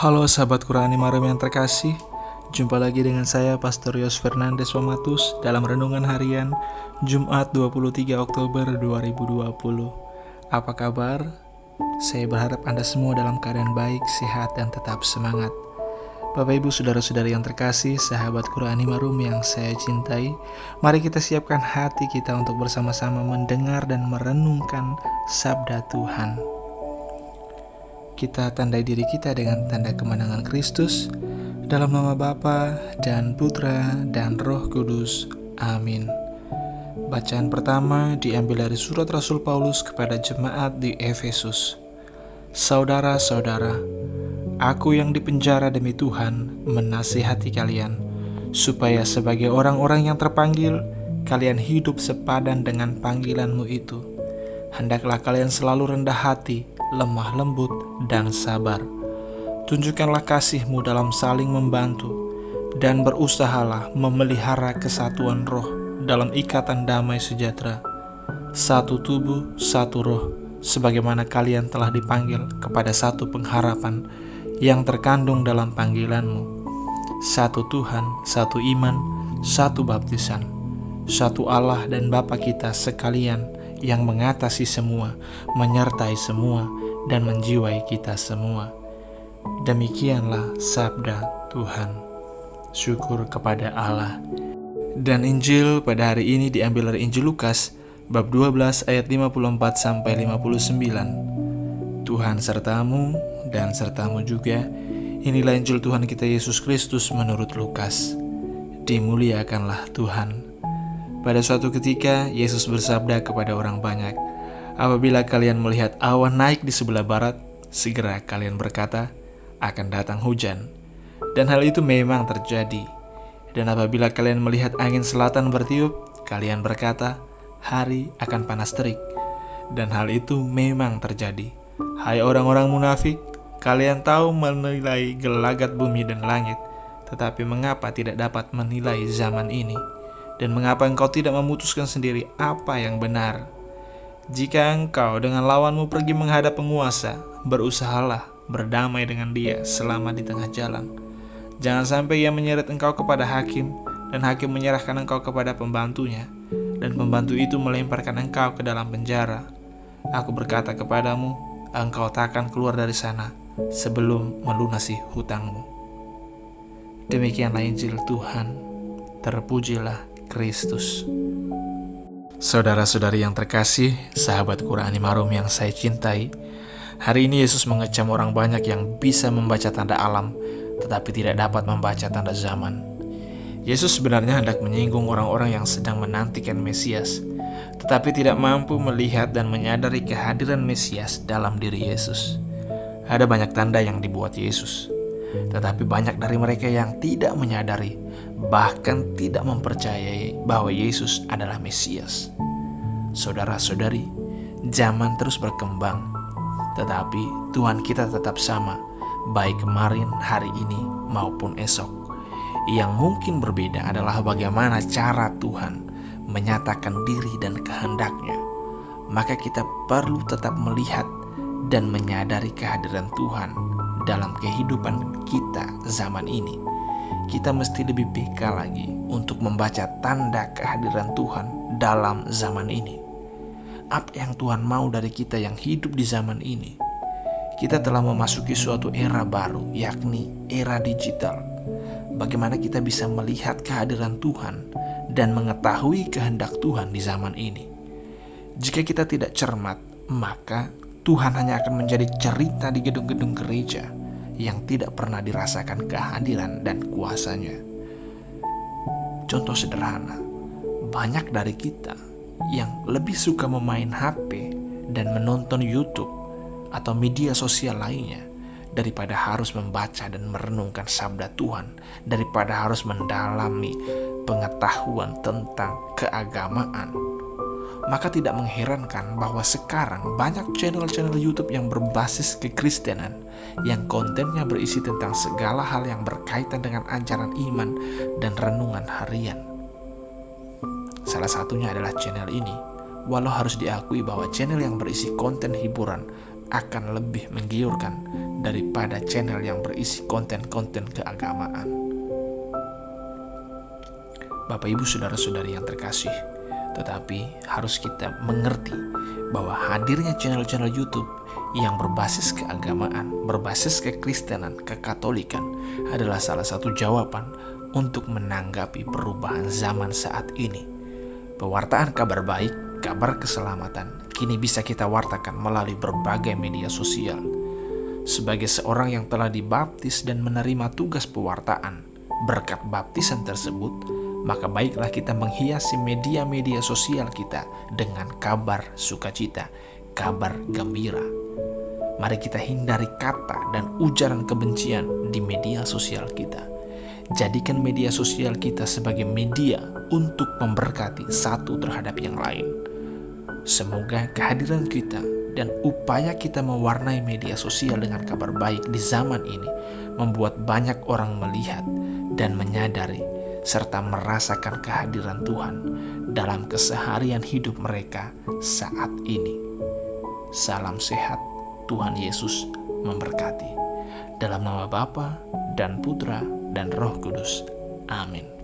Halo sahabat Qurani Marum yang terkasih, jumpa lagi dengan saya Pastor Yos Fernandes Wamatus dalam Renungan Harian Jumat 23 Oktober 2020. Apa kabar? Saya berharap Anda semua dalam keadaan baik, sehat, dan tetap semangat. Bapak Ibu Saudara-saudari yang terkasih, sahabat Qurani Marum yang saya cintai, mari kita siapkan hati kita untuk bersama-sama mendengar dan merenungkan sabda Tuhan. Kita tandai diri kita dengan tanda kemenangan Kristus, dalam nama Bapa dan Putra dan Roh Kudus. Amin. Bacaan pertama diambil dari surat Rasul Paulus kepada jemaat di Efesus. Saudara-saudara, aku yang dipenjara demi Tuhan menasihati kalian, supaya sebagai orang-orang yang terpanggil, kalian hidup sepadan dengan panggilanmu itu. Hendaklah kalian selalu rendah hati, lemah lembut, dan sabar. Tunjukkanlah kasihmu dalam saling membantu, dan berusahalah memelihara kesatuan roh dalam ikatan damai sejahtera. Satu tubuh, satu roh, sebagaimana kalian telah dipanggil kepada satu pengharapan yang terkandung dalam panggilanmu. Satu Tuhan, satu iman, satu baptisan, satu Allah dan Bapa kita sekalian, yang mengatasi semua, menyertai semua, dan menjiwai kita semua. Demikianlah sabda Tuhan. Syukur kepada Allah. Dan Injil pada hari ini diambil dari Injil Lukas bab 12 ayat 54 sampai 59. Tuhan sertamu dan sertamu juga. Inilah Injil Tuhan kita Yesus Kristus menurut Lukas. Dimuliakanlah Tuhan. Pada suatu ketika, Yesus bersabda kepada orang banyak, "Apabila kalian melihat awan naik di sebelah barat, segera kalian berkata, akan datang hujan." Dan hal itu memang terjadi. Dan apabila kalian melihat angin selatan bertiup, kalian berkata, hari akan panas terik. Dan hal itu memang terjadi. Hai orang-orang munafik, kalian tahu menilai gelagat bumi dan langit, tetapi mengapa tidak dapat menilai zaman ini? Dan mengapa engkau tidak memutuskan sendiri apa yang benar? Jika engkau dengan lawanmu pergi menghadap penguasa, berusahalah berdamai dengan dia selama di tengah jalan. Jangan sampai ia menyeret engkau kepada hakim, dan hakim menyerahkan engkau kepada pembantunya, dan pembantu itu melemparkan engkau ke dalam penjara. Aku berkata kepadamu, engkau takkan keluar dari sana sebelum melunasi hutangmu. Demikianlah Injil Tuhan. Terpujilah Kristus. Saudara-saudari yang terkasih, sahabat Qurani Marum yang saya cintai, hari ini Yesus mengecam orang banyak yang bisa membaca tanda alam, tetapi tidak dapat membaca tanda zaman. Yesus sebenarnya hendak menyinggung orang-orang yang sedang menantikan Mesias, tetapi tidak mampu melihat dan menyadari kehadiran Mesias dalam diri Yesus. Ada banyak tanda yang dibuat Yesus, tetapi banyak dari mereka yang tidak menyadari, bahkan tidak mempercayai bahwa Yesus adalah Mesias. Saudara-saudari, zaman terus berkembang, tetapi Tuhan kita tetap sama, baik kemarin, hari ini, maupun esok. Yang mungkin berbeda adalah bagaimana cara Tuhan menyatakan diri dan kehendaknya. Maka kita perlu tetap melihat dan menyadari kehadiran Tuhan dalam kehidupan kita zaman ini. Kita mesti lebih peka lagi untuk membaca tanda kehadiran Tuhan dalam zaman ini. Apa yang Tuhan mau dari kita yang hidup di zaman ini? Kita telah memasuki suatu era baru, yakni era digital. Bagaimana kita bisa melihat kehadiran Tuhan dan mengetahui kehendak Tuhan di zaman ini? Jika kita tidak cermat, maka Tuhan hanya akan menjadi cerita di gedung-gedung gereja yang tidak pernah dirasakan kehadiran dan kuasanya. Contoh sederhana, banyak dari kita yang lebih suka memain HP dan menonton YouTube atau media sosial lainnya daripada harus membaca dan merenungkan sabda Tuhan, daripada harus mendalami pengetahuan tentang keagamaan. Maka tidak mengherankan bahwa sekarang banyak channel-channel YouTube yang berbasis kekristenan, yang kontennya berisi tentang segala hal yang berkaitan dengan ajaran iman dan renungan harian. Salah satunya adalah channel ini. Walau harus diakui bahwa channel yang berisi konten hiburan akan lebih menggiurkan daripada channel yang berisi konten-konten keagamaan. Bapak Ibu saudara-saudari yang terkasih, tetapi harus kita mengerti bahwa hadirnya channel-channel YouTube yang berbasis keagamaan, berbasis kekristenan, kekatolikan adalah salah satu jawaban untuk menanggapi perubahan zaman saat ini. Pewartaan kabar baik, kabar keselamatan kini bisa kita wartakan melalui berbagai media sosial. Sebagai seorang yang telah dibaptis dan menerima tugas pewartaan berkat baptisan tersebut, maka baiklah kita menghiasi media-media sosial kita dengan kabar sukacita, kabar gembira. Mari kita hindari kata dan ujaran kebencian di media sosial kita. Jadikan media sosial kita sebagai media untuk memberkati satu terhadap yang lain. Semoga kehadiran kita dan upaya kita mewarnai media sosial dengan kabar baik di zaman ini membuat banyak orang melihat dan menyadari serta merasakan kehadiran Tuhan dalam keseharian hidup mereka saat ini. Salam sehat, Tuhan Yesus memberkati. Dalam nama Bapa dan Putra dan Roh Kudus. Amin.